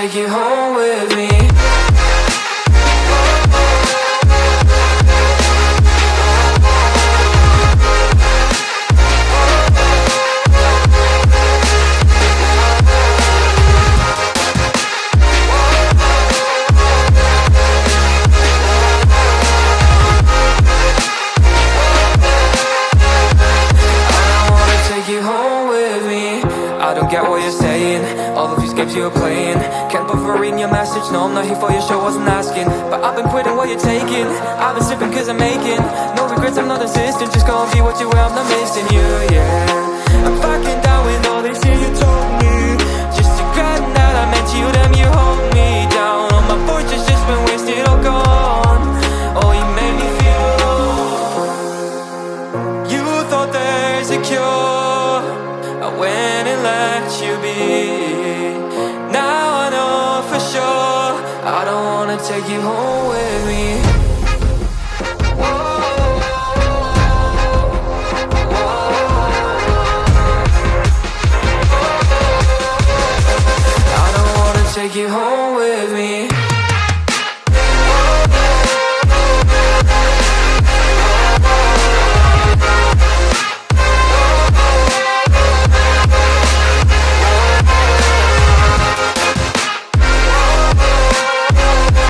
take you home with me. I don't get what you're saying, all of these games you're playing. Can't bother reading your message, no I'm not here for your show, wasn't asking. But I've been quitting what you're taking, I've been sipping cause I'm making no regrets, I'm not insisting, just go and be what you were, I'm not missing you, yeah. I'm fucking down with all this shit you told me, just to grab that I meant you, damn you hold me down. All my fortune's just been wasted, all gone. Oh, you made me feel alone. You thought there's a cure, I went and let you be. Now I know for sure I don't wanna take you home with me. I don't wanna take you home